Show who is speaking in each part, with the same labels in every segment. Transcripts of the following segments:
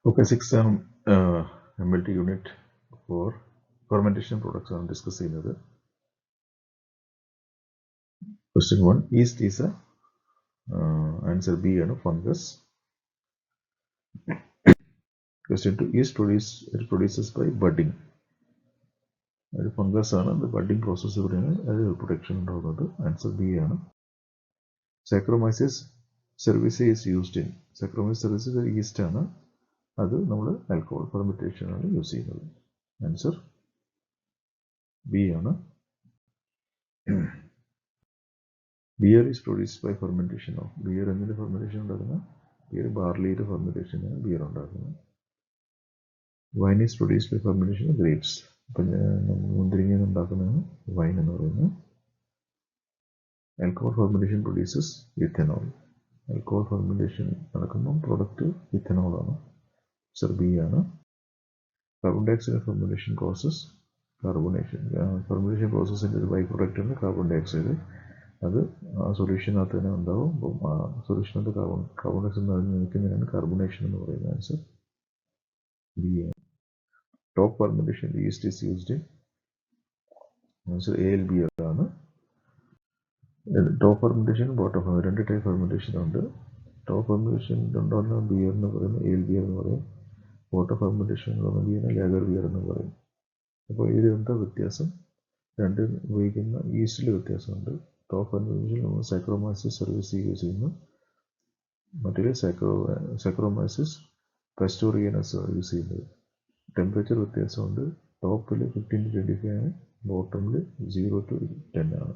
Speaker 1: Okay, 6 MLT unit for fermentation products are discussed in other. Question 1, yeast is a answer B and fungus. Question 2, yeast produces by budding. Fungus ആണ് the budding process reproduction answer B ആണ്. Saccharomyces cerevisiae is used in Saccharomyces cerevisiae yeast ആണ് അത് നമ്മൾ alcohol fermentation ആണ് use ചെയ്യുന്നത്. Answer B ആണ്. Beer is produced by fermentation of beer and fermentation beer barley fermentation beer wine is produced by fermentation of grapes wine alcohol fermentation produces ethanol alcohol fermentation product ethanol carbon dioxide fermentation process carbonation fermentation process is a byproduct of carbon dioxide അത് solution അകത്ത് തന്നെ ഉണ്ടാവും അപ്പം ആ സൊല്യൂഷനകത്ത് carbon dioxide നിൽക്കുന്നതിനാണ് carbonation എന്ന് പറയുന്നത് answer B top fermentation yeast is used in answer A L B ആണ് top fermentation bottom രണ്ട് ടൈപ്പ് ഫെർമെന്റേഷൻ ഉണ്ട് ടോപ്പ് ഫെർമെന്റേഷൻ ഉണ്ടാകുന്ന ബിയർ എന്ന് പറയുന്നത് എ എൽ ബിയർ എന്ന് പറയും ബോട്ടം ഫെർമെന്റേഷൻ ഉണ്ടാകുന്ന ബിയറിനെ ലാഗർ ബിയർ എന്ന് പറയും അപ്പോൾ ഇത് എന്താ വ്യത്യാസം രണ്ടും ഉപയോഗിക്കുന്ന ഈസ്റ്റിൽ വ്യത്യാസമുണ്ട് ടോപ്പ് ഫെർമെന്റേഷൻ നമ്മൾ സാക്രോമൈസിസ് cerevisiae യൂസ് ചെയ്യുന്നു മറ്റൊരു സാക്രോമൈസിസ് പാസ്റ്റോറിയനസ് യൂസ് ചെയ്യുന്നത് ടെമ്പറേച്ചർ വ്യത്യാസമുണ്ട് ടോപ്പിൽ 15 to 25 ആണ് ബോട്ടമിൽ 0 to 10 ആണ്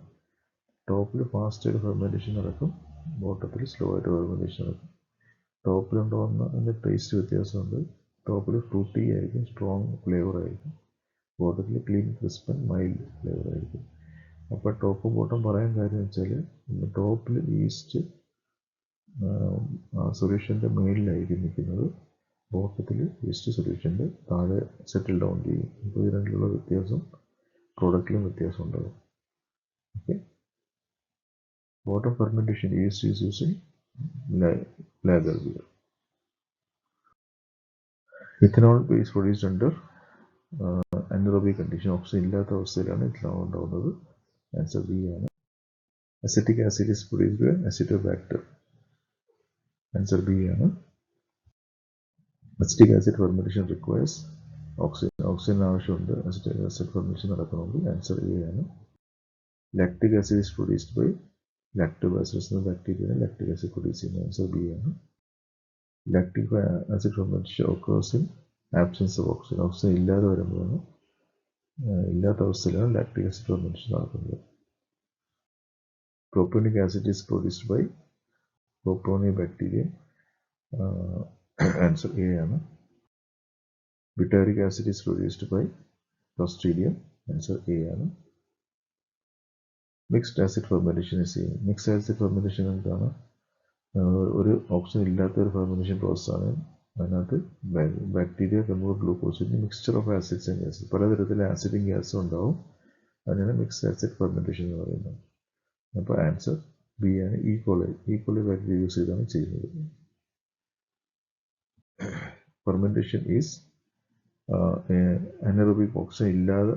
Speaker 1: ടോപ്പിൽ ഫാസ്റ്റ് ആയിട്ട് ഫെർമെന്റേഷൻ നടക്കും ബോട്ടത്തിൽ സ്ലോ ആയിട്ട് ഫെർമെന്റേഷൻ നടക്കും ടോപ്പിലുണ്ടാകുന്ന അതിൻ്റെ ടേസ്റ്റ് വ്യത്യാസമുണ്ട് ടോപ്പിൽ ഫ്രൂട്ടി ആയിരിക്കും സ്ട്രോങ് ഫ്ലേവർ ആയിരിക്കും ബോട്ടത്തിൽ clean crisp and mild flavour ആയിരിക്കും അപ്പോൾ ടോപ്പും ബോട്ടം പറയാൻ കാര്യം വെച്ചാൽ ടോപ്പിൽ ഈസ്റ്റ് സൊല്യൂഷൻ്റെ മേളിലായിരിക്കും നിൽക്കുന്നത് ബോട്ടത്തിൽ ഈസ്റ്റ് സൊല്യൂഷൻ്റെ താഴെ സെറ്റിൽ ഡൗൺ ചെയ്യും അപ്പോൾ ഇത് രണ്ടിലുള്ള വ്യത്യാസം പ്രോഡക്റ്റിലും വ്യത്യാസം ഉണ്ടാകും okay bottom fermentation yeast is using lager beer ethanol is produced under anaerobic condition oxygen ഇല്ലാത്ത അവസ്ഥയിലാണ് ഇഥനോൾ ഉണ്ടാകുന്നത് ആൻസർ ബി ആണ് acetic acid is produced by acetobacter answer B ആണ് acetic acid fermentation requires oxygen ആവശ്യമുണ്ട് acetic acid fermentation നടക്കണമെങ്കിൽ answer A ആണ് lactic acid is produced by lactobacillus എന്ന ബാക്ടീരിയയാണ് ലാക്റ്റിക് ആസിഡ് പ്രൊഡ്യൂസ് ചെയ്യുന്നത് ആൻസർ ബി ആണ് lactic acid fermentation occurs in absence of oxygen oxygen ഇല്ലാതെ വരുമ്പോഴാണ് ഇല്ലാത്ത അവസ്ഥയിലാണ് ലാക്റ്റിക് ആസിഡ് ഫെർമെന്റേഷൻ നടക്കുന്നത് Propionic acid is produced by Propionibacterium. Answer A ആണ് Butyric acid is produced by Clostridium. Answer A ആണ് Mixed acid fermentation is seen. Mixed acid fermentation എന്താണ് ഒരു oxygen ഇല്ലാത്ത ഒരു ഫെർമെന്റേഷൻ പ്രോസസ് ആണ് അതിനകത്ത് bacteria convert glucose in mixture of acids and gases പലതരത്തിലെ ആസിഡും ഗ്യാസും ഉണ്ടാവും അതിനാണ് മിക്സ്ഡ് ആസിഡ് ഫെർമെന്റേഷൻ എന്ന് പറയുന്നത് അപ്പോൾ ആൻസർ ബി ആണ് ഈക്വലി ബാക്ടീരിയ യൂസ് ചെയ്താണ് ചെയ്യുന്നത് ഫെർമെന്റേഷൻ ഈസ് അനറോബിക് ഓക്സിജൻ ഇല്ലാതെ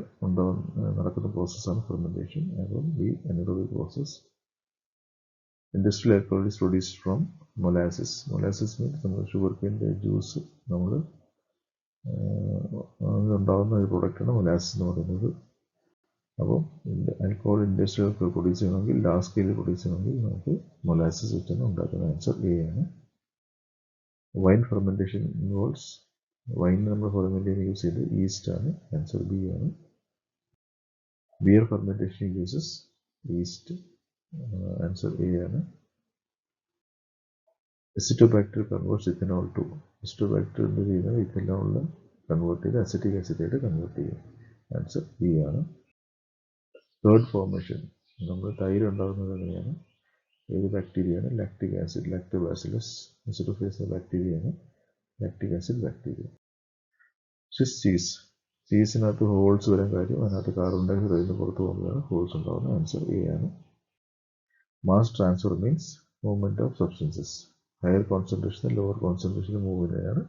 Speaker 1: നടക്കുന്ന പ്രോസസ്സാണ് ഫെർമെന്റേഷൻ അപ്പോൾ B anaerobic process industrial alcohol is produced from molasses means നമ്മൾ ഷുഗർ കെയിൻ്റെ ജ്യൂസ് നമ്മൾ ഉണ്ടാകുന്ന ഒരു പ്രോഡക്റ്റാണ് മൊലാസിസ് എന്ന് പറയുന്നത് അപ്പോൾ ആൽക്കഹോൾ ഇൻഡസ്ട്രിയൽ പ്രൊഡ്യൂസ് ചെയ്യണമെങ്കിൽ ലാർജ് സ്കെയിലിൽ പ്രൊഡ്യൂസ് ചെയ്യണമെങ്കിൽ നമുക്ക് മൊലാസിസ് വെച്ചാണ് ഉണ്ടാക്കുന്ന ആൻസർ എ ആണ് വൈൻ ഫെർമെന്റേഷൻ ഇൻവോൾവ്സ് വൈൻ നമ്മൾ ഫെർമെന്റ് ചെയ്യാൻ യൂസ് ചെയ്ത് ഈസ്റ്റ് ആണ് ആൻസർ ബി ആണ് beer fermentation uses yeast answer A ആണ് acetobacter converts ethanol to acetobacter എന്ത് ചെയ്യുന്നത് ഇഥനോളിൽ കൺവേർട്ട് ചെയ്ത് അസിറ്റിക് ആസിഡായിട്ട് കൺവേർട്ട് ചെയ്യും ആൻസർ ബി ആണ് തേർഡ് ഫോർമേഷൻ നമ്മൾ തൈര് ഉണ്ടാകുന്നത് എങ്ങനെയാണ് ഏത് ബാക്ടീരിയയാണ് ലാക്റ്റിക് ആസിഡ് ലാക്ടോബാസിലസ് അസിറ്റോഫേസ് ബാക്ടീരിയയാണ് ലാക്റ്റിക് ആസിഡ് ബാക്ടീരിയ ചീസ് ചീസിനകത്ത് ഹോൾസ് വരാൻ കാര്യം അതിനകത്ത് കാർബൺ ഡയോക്സൈഡ് അതിന് പുറത്ത് പോകുമ്പോഴാണ് ഹോൾസ് ഉണ്ടാകുന്നത് ആൻസർ എ ആണ് mass transfer means movement of substances higher concentration lower concentration move ചെയ്യുന്നതാണ്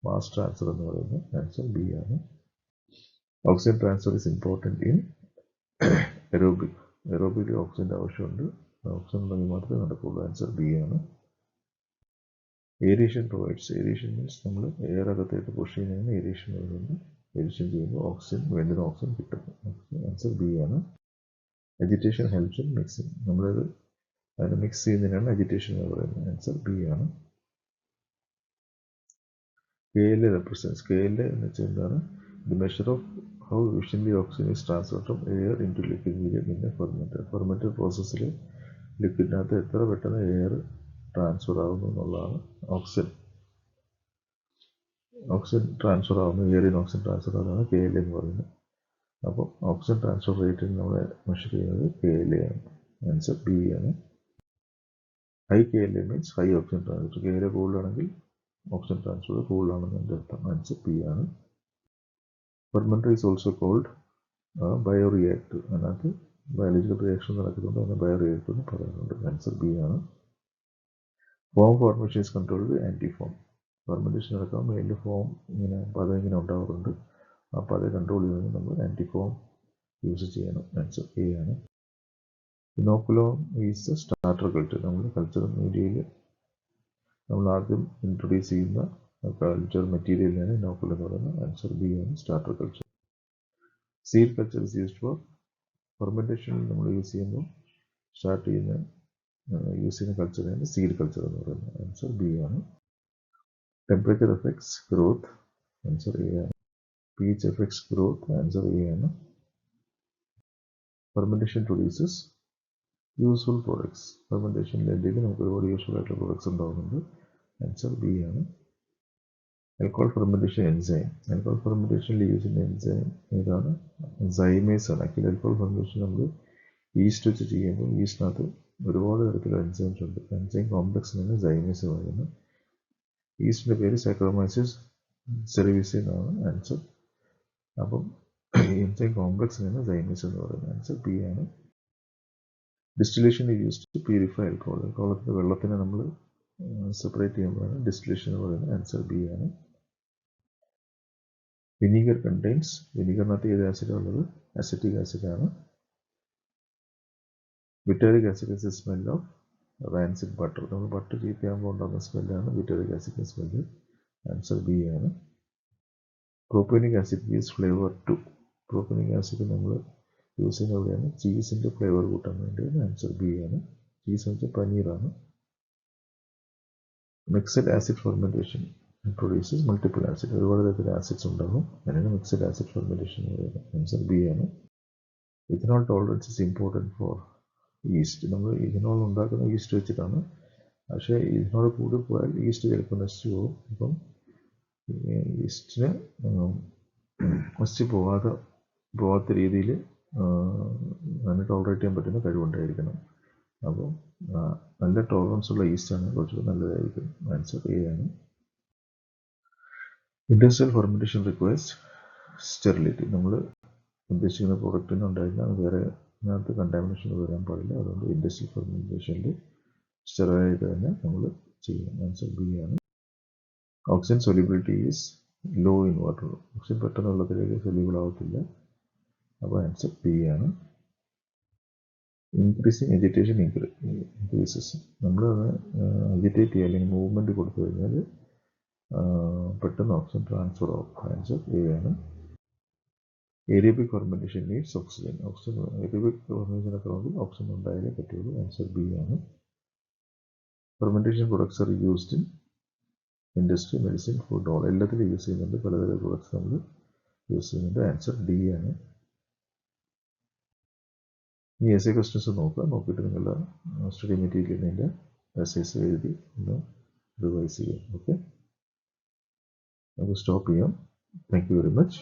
Speaker 1: മാസ് ട്രാൻസ്ഫർ എന്ന് പറയുന്നത് ആൻസർ ബി ആണ്. Oxygen transfer is important in aerobic ഓക്സിജൻ്റെ ആവശ്യമുണ്ട്. ഓക്സിജൻ ഉണ്ടെങ്കിൽ മാത്രമേ നടക്കുള്ളൂ. ആൻസർ ബി ആണ്. Aeration provides. ഏരിയേഷൻ മീൻസ് നമ്മൾ എയർ അകത്തേക്ക് പുഷ് ചെയ്യുന്നതിന് ഏരിയേഷൻ വരുന്നുണ്ട്. ഏരിയേഷൻ ചെയ്യുമ്പോൾ ഓക്സിജൻ വേണ്ടുന്ന ഓക്സിജൻ കിട്ടും. ആൻസർ ബി ആണ്. Agitation helps in mixing. നമ്മളത് അതിനെ മിക്സ് ചെയ്യുന്നതിനാണ് അജിറ്റേഷൻ എന്ന് പറയുന്നത്. ആൻസർ ബി ആണ്. KLa represents. KLa എന്ന് വെച്ചാൽ എന്താണ്? The measure of how efficiently oxygen is transferred from air into liquid medium in a fermenter. ഫെർമെൻറ്റർ പ്രോസസ്സിൽ ലിക്വിഡിനകത്ത് എത്ര പെട്ടെന്ന് എയർ ട്രാൻസ്ഫർ ആകുന്നു എന്നുള്ളതാണ് ഓക്സിജൻ ട്രാൻസ്ഫർ ആകുന്നു. എയറിന് ഓക്സിജൻ ട്രാൻസ്ഫർ ആകുന്നതാണ് KLa എന്ന് പറയുന്നത്. അപ്പോൾ ഓക്സിജൻ ട്രാൻസ്ഫർ റേറ്റിൽ നമ്മൾ മെഷർ ചെയ്യുന്നത് KLa ആണ്. ആൻസർ ബി ആണ്. High KLa means high oxygen transfer. KLa കൂടുതലാണെങ്കിൽ ഓക്സിജൻ ട്രാൻസ്ഫർ കൂടുതലാണെന്ന് എൻ്റെ അർത്ഥം. ആൻസർ ബി ആണ്. Fermenter is also called bioreactor. അതിനകത്ത് ബയോളജിക്കൽ റിയാക്ഷൻ നടക്കുന്നുണ്ട്, അതിനെ ബയോറിയാക്ടർ എന്ന് പറയുന്നുണ്ട്. ആൻസർ ബി ആണ്. Foam formation is controlled antifoam. Fermentation നടക്കുമ്പോൾ അതിൻ്റെ ഫോം ഇങ്ങനെ പദം ഇങ്ങനെ ഉണ്ടാവാറുണ്ട്. അപ്പോൾ അത് കൺട്രോൾ ചെയ്യുന്നത് നമ്മൾ ആൻറ്റിഫോം യൂസ് ചെയ്യണം. ആൻസർ എ ആണ്. Inoculum is A starter culture. നമ്മൾ കൾച്ചർ മീഡിയയിൽ നമ്മൾ ആദ്യം ഇൻട്രൊഡ്യൂസ് ചെയ്യുന്ന കൾച്ചർ മെറ്റീരിയലിനാണ് ഇനോക്കുലം എന്ന് പറയുന്നത്. ആൻസർ ബി ആണ്, starter culture. Seed culture is used for ഫെർമെൻറ്റേഷനിൽ നമ്മൾ യൂസ് ചെയ്യുന്ന കൾച്ചറാണ് സീഡ് കൾച്ചർ എന്ന് പറയുന്നത്. ആൻസർ ബി ആണ്. Temperature affects growth. Answer A ആണ്. pH affects growth. Answer A ആണ്. Fermentation produces useful products. ഫെർമെൻറ്റേഷനിൽ എന്തെങ്കിലും നമുക്ക് ഒരുപാട് യൂസ്ഫുൾ ആയിട്ടുള്ള പ്രോഡക്ട്സ് ഉണ്ടാകുന്നുണ്ട്. ആൻസർ ബി ആണ്. Alcohol fermentation enzyme. ആൽക്കഹോൾ ഫെർമെൻറ്റേഷനിൽ യൂസ് ചെയ്യുന്ന എൻസൈം ഏതാണ്? സൈമേസ് ആണ്. ആക്ച്വലി ആൽക്കഹോൾ ഫെർമെൻറ്റേഷൻ നമ്മൾ ഈസ്റ്റ് വെച്ച് ചെയ്യുമ്പോൾ ഈസ്റ്റിനകത്ത് ഒരുപാട് തരത്തിലുള്ള എൻസൈംസ് ഉണ്ട്. എൻസൈം കോംപ്ലക്സിനാണ് സൈമേസ് പറയുന്നത്. ഈസ്റ്റിൻ്റെ പേര് സാക്കറോമൈസിസ് സെറിവിസി എന്നാണ്. ആൻസർ. അപ്പം എൻസൈം കോംപ്ലക്സിനാണ് സൈമേസ് എന്ന് പറയുന്നത്. ആൻസർ ബി ആണ്. Distillation use to purify alcohol. ആൽക്കഹോളിൻ്റെ വെള്ളത്തിനെ നമ്മൾ സെപ്പറേറ്റ് ചെയ്യുമ്പോഴാണ് ഡിസ്റ്റിലേഷൻ എന്ന് പറയുന്നത്. ആൻസർ ബി ആണ്. Vinegar contains. വിനീഗറിനകത്ത് ഏത് ആസിഡാണ് ഉള്ളത്? അസറ്റിക് ആസിഡാണ്. Butyric acid is a smell of rancid butter. നമ്മൾ ബട്ടർ ചീത്തയാകുമ്പോൾ ഉണ്ടാകുന്ന സ്മെല്ലാണ് ബിറ്റാരിക് ആസിഡിൻ്റെ സ്മെല്ല്. ആൻസർ ബി ആണ്. Propionic acid gives flavour to. Propionic acid നമ്മൾ യൂസ് ചെയ്യുന്നത് എവിടെയാണ്? ചീസിൻ്റെ ഫ്ലേവർ കൂട്ടാൻ വേണ്ടിയാണ്. ആൻസർ ബി ആണ്. ചീസ് എന്ന് വെച്ചാൽ പനീറാണ്. Mixed acid fermentation produces multiple acid. ഒരുപാട് തരത്തിലുള്ള ആസിഡ്സ് ഉണ്ടാകും. അതിനാണ് മിക്സഡ് ആസിഡ് ഫെർമെൻറ്റേഷൻ എന്ന് പറയുന്നത്. ആൻസർ ബി ആണ്. Ethanol tolerance is important for east. നമ്മൾ ഇഥനോൾ ഉണ്ടാക്കുന്ന ഈസ്റ്റ് വെച്ചിട്ടാണ്. പക്ഷേ ഇഥനോൾ കൂടി പോയാൽ ഈസ്റ്റ് ചിലപ്പോൾ നശിച്ചു പോകും. അപ്പം ഈസ്റ്റിന് നശിച്ചു പോകാത്ത രീതിയിൽ അതിനെ ടോളറേറ്റ് ചെയ്യാൻ പറ്റുന്ന കഴിവുണ്ടായിരിക്കണം. അപ്പോൾ നല്ല ടോളറൻസ് ഉള്ള ഈസ്റ്റാണ് കുറച്ചുകൂടി നല്ലതായിരിക്കും. ആൻസർ എ ആണ്. Industrial fermentation requires sterility. നമ്മൾ ഉദ്ദേശിക്കുന്ന പ്രോഡക്റ്റിന് ഉണ്ടായിരുന്ന വേറെ അതിനകത്ത് കണ്ടാമിനേഷൻ വരാൻ പാടില്ല. അതുകൊണ്ട് ഇൻഡസ്ട്രിയൽ ഫെർമെൻറ്റേഷനിൽ സ്റ്റെറൈലായിട്ട് തന്നെ നമ്മൾ ചെയ്യണം. ആൻസർ ബി ആണ്. Oxygen solubility is low in water. Oxygen പെട്ടെന്ന് വെള്ളത്തിലേക്ക് സൊല്യൂബിൾ ആവത്തില്ല. അപ്പോൾ ആൻസർ ബി ആണ്. Increasing agitation increases. നമ്മൾ അജിറ്റേറ്റ് ചെയ്യുക അല്ലെങ്കിൽ മൂവ്മെൻറ്റ് കൊടുത്തു കഴിഞ്ഞാൽ പെട്ടെന്ന് ഓക്സിജൻ ട്രാൻസ്ഫർ ആവും. ആൻസർ എ ആണ്. Aerobic fermentation needs oxygen. Aerobic fermentation ആണെങ്കിൽ ഓക്സിജൻ ഉണ്ടായാലേ പറ്റുള്ളൂ. ആൻസർ ബി ആണ്. Fermentation products are used in industry, medicine, food, all. എല്ലാത്തിലും യൂസ് ചെയ്യുന്നുണ്ട്. പലതരം പ്രൊഡക്ട്സ് നമ്മൾ യൂസ് ചെയ്യുന്നുണ്ട്. ആൻസർ ഡി ആണ്. ഇനി എസ് എ ക്വസ്റ്റ്യൻസ് നോക്കിയിട്ട് നിങ്ങളുടെ സ്റ്റഡി മെറ്റീരിയലിൻ്റെ എസ്സേസ് എഴുതി ഒന്ന് റിവൈസ് ചെയ്യാം. ഓക്കെ, നമുക്ക് സ്റ്റോപ്പ് ചെയ്യാം. Thank you very much.